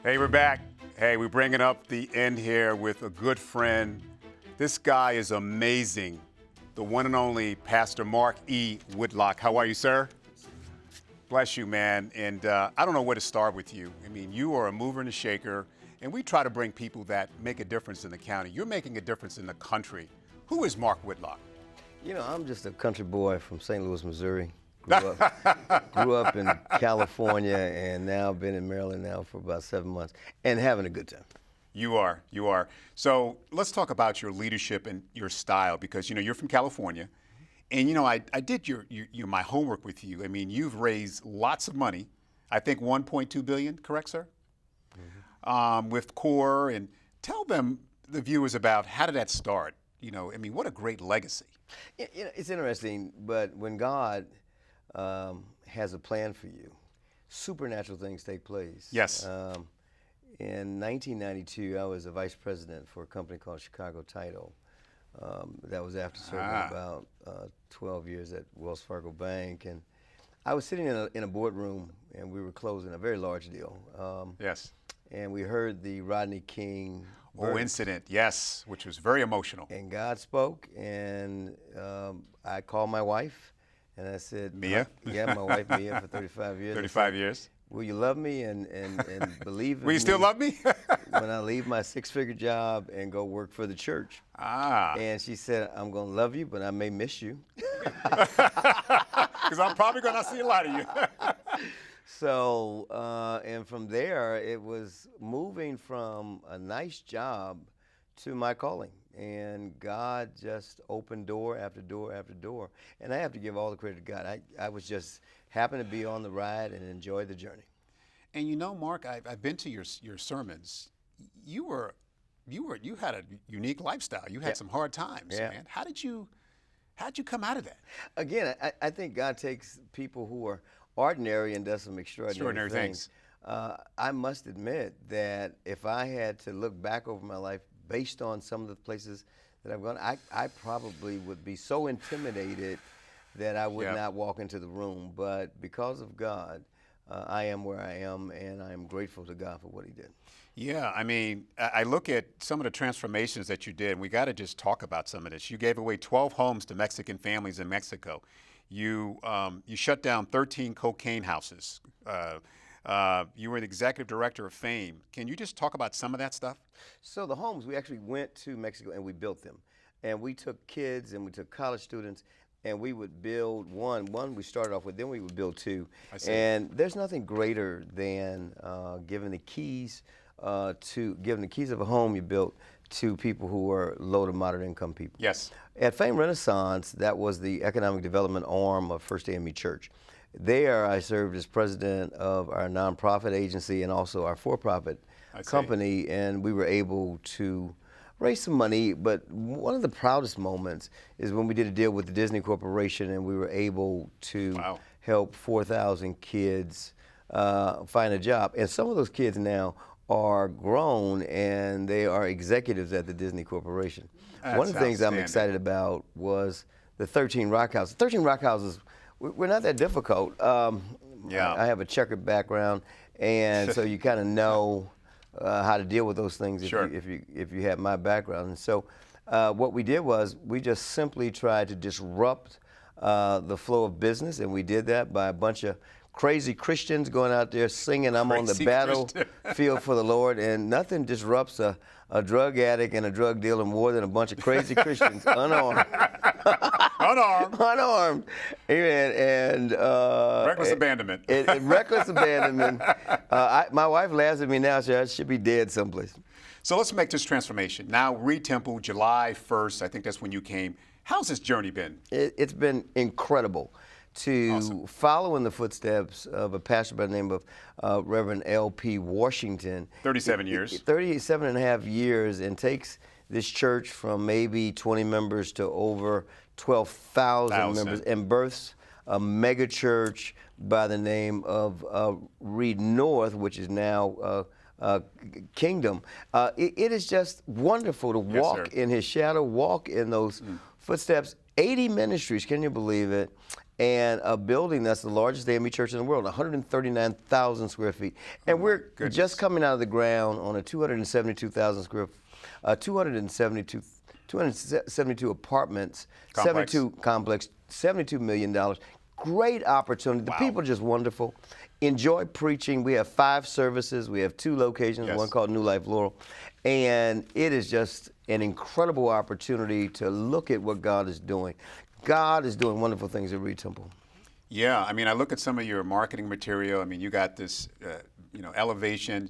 Hey, we're back. Hey, we're bringing up the end here with a good friend. This guy is amazing. The one and only Pastor Mark E. Whitlock. How are you, sir? Bless you, man. And I don't know where to start with you. I mean, you are a mover and a shaker, and we try to bring people that make a difference in the county. You're making a difference in the country. Who is Mark Whitlock? You know, I'm just a country boy from St. Louis, Missouri. Grew up in California, and now been in Maryland now for about 7 months, and having a good time. You are. So let's talk about your leadership and your style, because, you know, you're from California. And, you know, I did my homework with you. I mean, you've raised lots of money. I think 1.2 billion, correct, sir? Mm-hmm. With CORE. And tell them, the viewers, about how did that start? You know, I mean, what a great legacy. You know, it's interesting, but when God has a plan for you, supernatural things take place. Yes. In 1992, I was a vice president for a company called Chicago Title. That was after serving about 12 years at Wells Fargo Bank. And I was sitting in a boardroom, and we were closing a very large deal. Yes. And we heard the Rodney King incident, yes, which was very emotional. And God spoke, and I called my wife, and I said, Mia? Yeah, my wife, Mia, for 35 years. 35 years. Will you love me and believe in Will you still love me? when I leave my six-figure job and go work for the church? And she said, I'm going to love you, but I may miss you. Because I'm probably going to see a lot of you. So, and from there, it was moving from a nice job to my calling. And God just opened door after door after door. And I have to give all the credit to God. I was just happened to be on the ride and enjoy the journey. And you know, Mark, I've been to your sermons. You had a unique lifestyle. You had some hard times, man. How'd you come out of that? Again, I think God takes people who are ordinary and does some extraordinary things. I must admit that if I had to look back over my life based on some of the places that I've gone, I probably would be so intimidated that I would not walk into the room. But because of God, I am where I am, and I am grateful to God for what he did. Yeah, I mean, I look at some of the transformations that you did, and we got to just talk about some of this. You gave away 12 homes to Mexican families in Mexico. You shut down 13 cocaine houses. You were the executive director of Fame. Can you just talk about some of that stuff? So the homes, we actually went to Mexico and we built them. And we took kids and we took college students, and we would build one we started off with, then we would build two. I see. And there's nothing greater than giving the keys of a home you built to people who are low to moderate income people. Yes. At Fame Renaissance, that was the economic development arm of First AME Church. There, I served as president of our nonprofit agency and also our for-profit company, and we were able to raise some money. But one of the proudest moments is when we did a deal with the Disney Corporation, and we were able to help 4,000 kids find a job. And some of those kids now are grown, and they are executives at the Disney Corporation. One of the things I'm excited about was the 13 Rock Houses. 13 Rock Houses, we're not that difficult. I have a checkered background, and so you kind of know how to deal with those things if you have my background. And so what we did was we just simply tried to disrupt the flow of business, and we did that by a bunch of crazy Christians going out there singing, I'm on the battlefield for the Lord, and nothing disrupts a drug addict and a drug dealer more than a bunch of crazy Christians, unarmed. Unarmed. And reckless abandonment. Reckless abandonment. My wife laughs at me now, so I should be dead someplace. So let's make this transformation. Now, Reed Temple, July 1st, I think that's when you came. How's this journey been? It's been incredible to follow in the footsteps of a pastor by the name of Reverend L.P. Washington. 37 years. 37 and a half years, and takes this church from maybe 20 members to over 12,000 members, and births a mega church by the name of Reed North, which is now Kingdom. It is just wonderful to walk in his shadow, walk in those footsteps. 80 ministries, can you believe it? and a building that's the largest AME church in the world, 139,000 square feet. And we're just coming out of the ground on a 272 apartments, Complex. 72 complex, $72 million. Great opportunity. The people are just wonderful. Enjoy preaching. We have 5 services. We have 2 locations, one called New Life Laurel. And it is just an incredible opportunity to look at what God is doing. God is doing wonderful things at Reed Temple. Yeah, I mean, I look at some of your marketing material. I mean, you got this, elevation.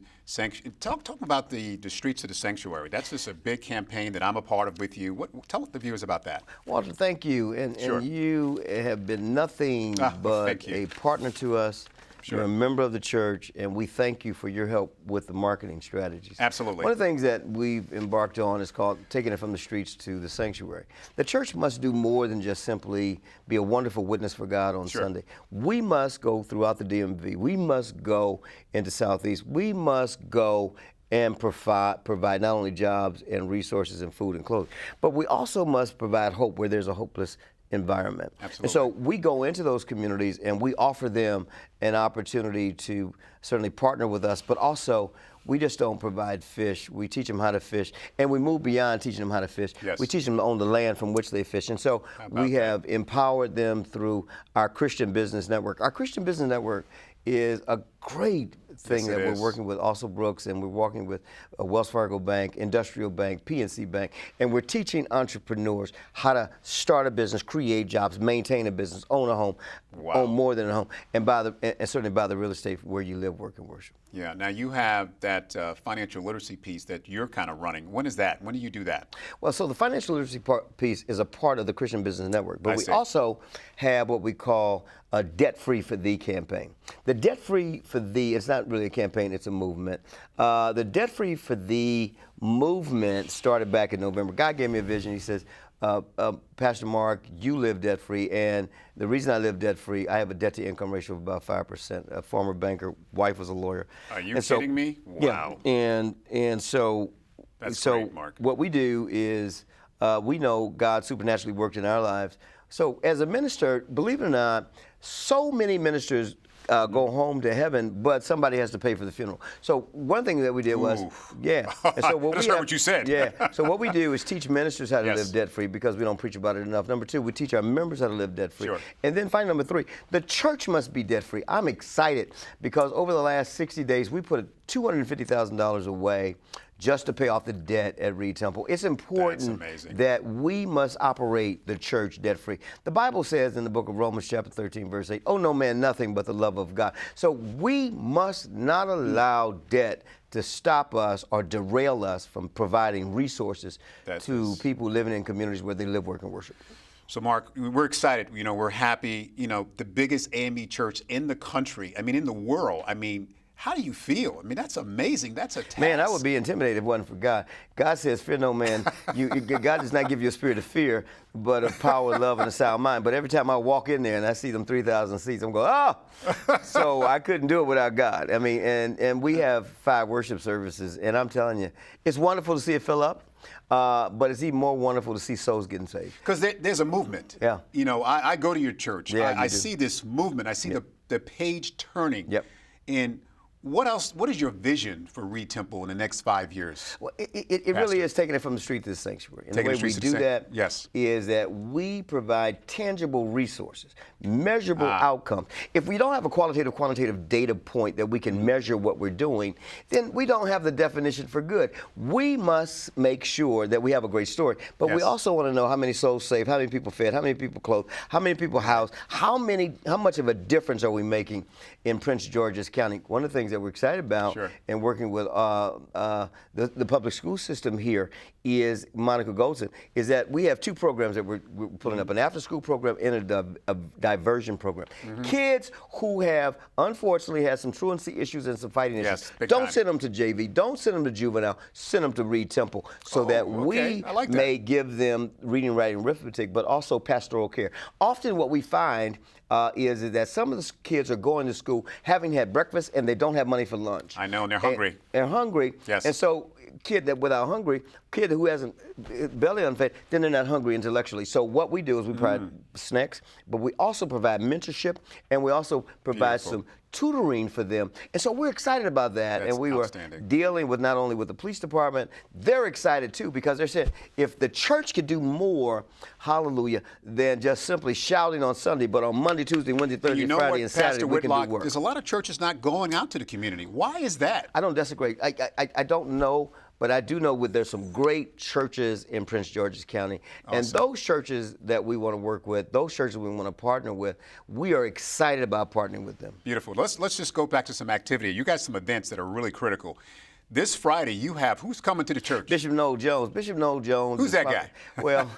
Talk about the Streets of the Sanctuary. That's just a big campaign that I'm a part of with you. Tell the viewers about that. Walter, thank you. And you have been nothing but a partner to us. You're a member of the church, and we thank you for your help with the marketing strategies. Absolutely. One of the things that we've embarked on is called taking it from the streets to the sanctuary. The church must do more than just simply be a wonderful witness for God on Sunday. We must go throughout the DMV. We must go into Southeast. We must go and provide not only jobs and resources and food and clothing, but we also must provide hope where there's a hopeless environment. Absolutely. And so we go into those communities and we offer them an opportunity to certainly partner with us, but also we just don't provide fish. We teach them how to fish, and we move beyond teaching them how to fish. We teach them to own the land from which they fish. And so we have empowered them through our Christian Business Network. Our Christian Business Network is a great thing that we're working with also Brooks, and we're working with Wells Fargo Bank, Industrial Bank, PNC Bank, and we're teaching entrepreneurs how to start a business, create jobs, maintain a business, own a home, own more than a home, and certainly buy the real estate where you live, work, and worship. Yeah. Now you have that financial literacy piece that you're kind of running. When is that? When do you do that? Well, so the financial literacy piece is a part of the Christian Business Network, but we also have what we call a Debt Free for Thee campaign. The Debt Free for Thee, it's not really a campaign, it's a movement. The Debt Free for Thee movement started back in November. God gave me a vision. He says, Pastor Mark, you live debt free, and the reason I live debt free, I have a debt to income ratio of about 5%. A former banker, wife was a lawyer. Are you kidding me? Wow. Yeah, and so that's great, Mark. What we do is we know God supernaturally worked in our lives. So as a minister, believe it or not, so many ministers go home to heaven, but somebody has to pay for the funeral. So one thing that we did was, And so what I just heard what you said. So what we do is teach ministers how to live debt-free because we don't preach about it enough. Number 2, we teach our members how to live debt-free. And then finally, number 3, the church must be debt-free. I'm excited because over the last 60 days, we put $250,000 away just to pay off the debt at Reed Temple. It's important that we must operate the church debt-free. The Bible says in the book of Romans chapter 13, verse 8, "Owe no man nothing but the love of God." So we must not allow debt to stop us or derail us from providing resources to people living in communities where they live, work, and worship. So, Mark, we're excited. We're happy. The biggest AME church in the country, in the world. How do you feel? That's amazing. That's a task. Man, I would be intimidated if it wasn't for God. God says, fear no man. God does not give you a spirit of fear, but of power, love, and a sound mind. But every time I walk in there and I see them 3,000 seats, I'm going, So I couldn't do it without God. And we have 5 worship services, and I'm telling you, it's wonderful to see it fill up. But it's even more wonderful to see souls getting saved. Because there's a movement. Yeah. I go to your church. I see this movement. I see the page turning. And what else? What is your vision for Reed Temple in the next 5 years? Well, it really is taking it from the street to the sanctuary. And the way we do that is that we provide tangible resources, measurable outcomes. If we don't have a quantitative data point that we can measure what we're doing, then we don't have the definition for good. We must make sure that we have a great story, but we also want to know how many souls saved, how many people fed, how many people clothed, how many people housed, how much of a difference are we making in Prince George's County. One of the things that we're excited about and working with the public school system here is Monica Goldson, is that we have 2 programs that we're pulling up, an after-school program and a diversion program. Kids who have, unfortunately, had some truancy issues and some fighting issues, don't send them to JV, don't send them to juvenile, send them to Reed Temple so that we may give them reading, writing, arithmetic, but also pastoral care. Often what we find is that some of the kids are going to school having had breakfast and they don't have have money for lunch. I know, and they're hungry. They're hungry. Yes. And so kid who hasn't belly unfed, then they're not hungry intellectually. So what we do is we provide snacks, but we also provide mentorship, and we also provide some tutoring for them. And so we're excited about that. That's and we were dealing with not only with the police department, they're excited too, because they're saying if the church could do more, hallelujah, than just simply shouting on Sunday, but on Monday, Tuesday, Wednesday, Thursday, Friday, and Saturday, Pastor we can Whitlock, do work. there's a lot of churches not going out to the community. Why is that? I don't disagree. I don't know, but I do know there's some great churches in Prince George's County. Awesome. And those churches that we want to work with, those churches we want to partner with, we are excited about partnering with them. Beautiful. Let's just go back to some activity. You got some events that are really critical. This Friday, you have, who's coming to the church? Bishop Noel Jones. Bishop Noel Jones. Who's that guy? Well,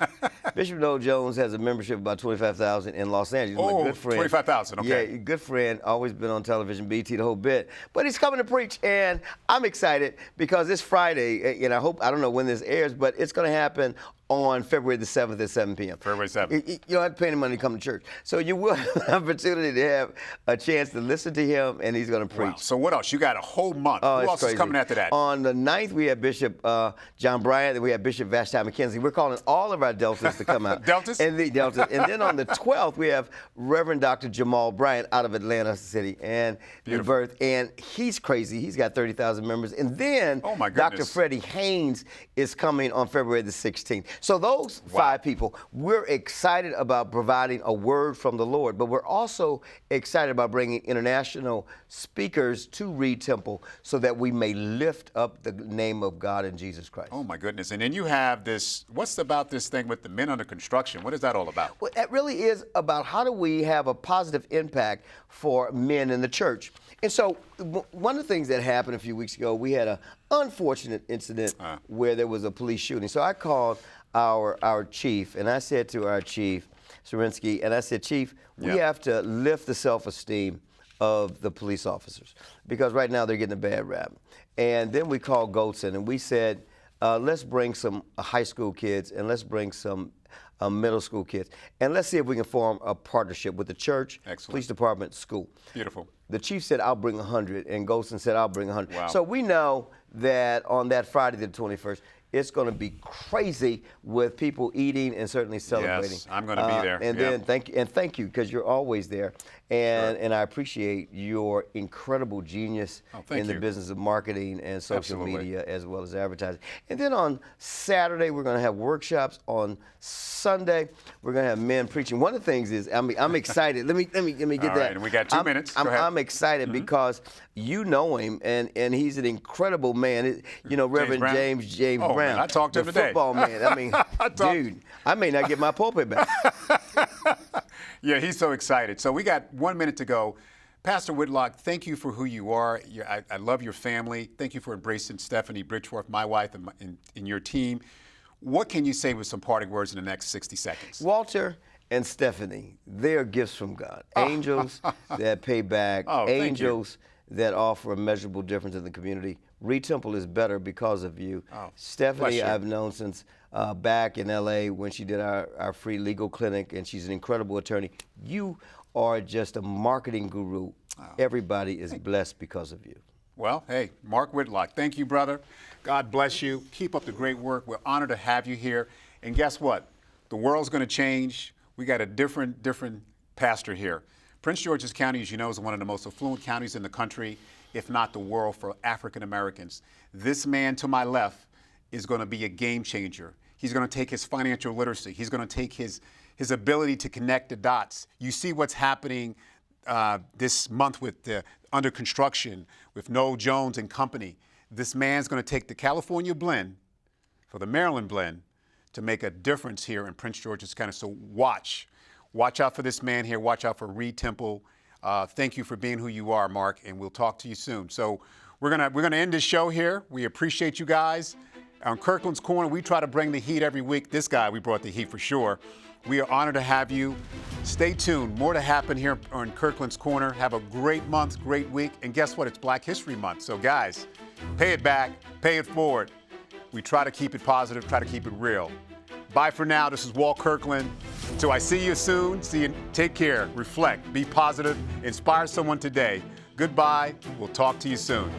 Bishop Noel Jones has a membership of about 25,000 in Los Angeles. Oh, my good friend. 25,000, okay. Yeah, good friend, always been on television, BT, the whole bit. But he's coming to preach, and I'm excited because this Friday, and I don't know when this airs, but it's going to happen on February the 7th at 7 p.m. February 7th. You don't have to pay any money to come to church. So you will have an opportunity to have a chance to listen to him, and he's going to preach. Wow. So what else? You got a whole month. Oh, Who else is coming after that? On the 9th, we have Bishop John Bryant, and we have Bishop Vashti McKenzie. We're calling all of our Deltas to come out. Deltas? And then on the 12th, we have Reverend Dr. Jamal Bryant out of Atlanta City and the birth. And he's crazy. He's got 30,000 members. And then oh my Dr. goodness. Freddie Haynes is coming on February the 16th. So those 5 people, we're excited about providing a word from the Lord, but we're also excited about bringing international speakers to Reed Temple so that we may lift up the name of God and Jesus Christ. Oh my goodness. And then you have this, what's about this thing with the men under construction? What is that all about? Well, it really is about how do we have a positive impact for men in the church. And so one of the things that happened a few weeks ago, we had an unfortunate incident where there was a police shooting. So I called our chief, and I said to our chief, Sarinsky, and I said, Chief, we have to lift the self-esteem of the police officers because right now they're getting a bad rap. And then we called Goldson, and we said, let's bring some high school kids and let's bring some middle school kids. And let's see if we can form a partnership with the church, police department, school. Beautiful. The chief said, I'll bring 100, and Goldson said, I'll bring 100. Wow. So we know that on that Friday the 21st, it's going to be crazy with people eating and certainly celebrating. Yes, I'm going to be there. And then thank you because you're always there, and I appreciate your incredible genius in the business of marketing and social media as well as advertising. And then on Saturday we're going to have workshops. On Sunday we're going to have men preaching. One of the things is I'm excited. let me get all that. Right, and we got 2 minutes. Go ahead. I'm excited because you know him and he's an incredible man. You know, Reverend James Brown. Man, I talked to him today. Football man. I mean, dude, I may not get my pulpit back. Yeah, he's so excited. So we got 1 minute to go. Pastor Whitlock, thank you for who you are. I love your family. Thank you for embracing Stephanie Bridgeworth, my wife, and your team. What can you say with some parting words in the next 60 seconds? Walter and Stephanie, they are gifts from God. Angels that pay back. Angels that offer a measurable difference in the community. Reed Temple is better because of you. Stephanie, I've known since back in LA when she did our free legal clinic, and she's an incredible attorney. You are just a marketing guru. Everybody is blessed because of you. Well, hey, Mark Whitlock, thank you, brother. God bless you. Keep up the great work. We're honored to have you here. And guess what? The world's going to change. We got a different pastor here. Prince George's County, as you know, is one of the most affluent counties in the country, if not the world, for African Americans. This man to my left is going to be a game changer. He's going to take his financial literacy. He's going to take his ability to connect the dots. You see what's happening this month with the under construction with Noel Jones and company. This man's going to take the California blend for the Maryland blend to make a difference here in Prince George's County. So watch out for this man here. Watch out for Reed Temple. Thank you for being who you are, Mark, and we'll talk to you soon. So we're gonna end this show here. We appreciate you guys. On Kirkland's Corner, we try to bring the heat every week. This guy, we brought the heat for sure. We are honored to have you. Stay tuned. More to happen here on Kirkland's Corner. Have a great month, great week. And guess what? It's Black History Month. So guys, pay it back, pay it forward. We try to keep it positive, try to keep it real. Bye for now. This is Walt Kirkland. Till I see you soon, take care, reflect, be positive, inspire someone today. Goodbye. We'll talk to you soon.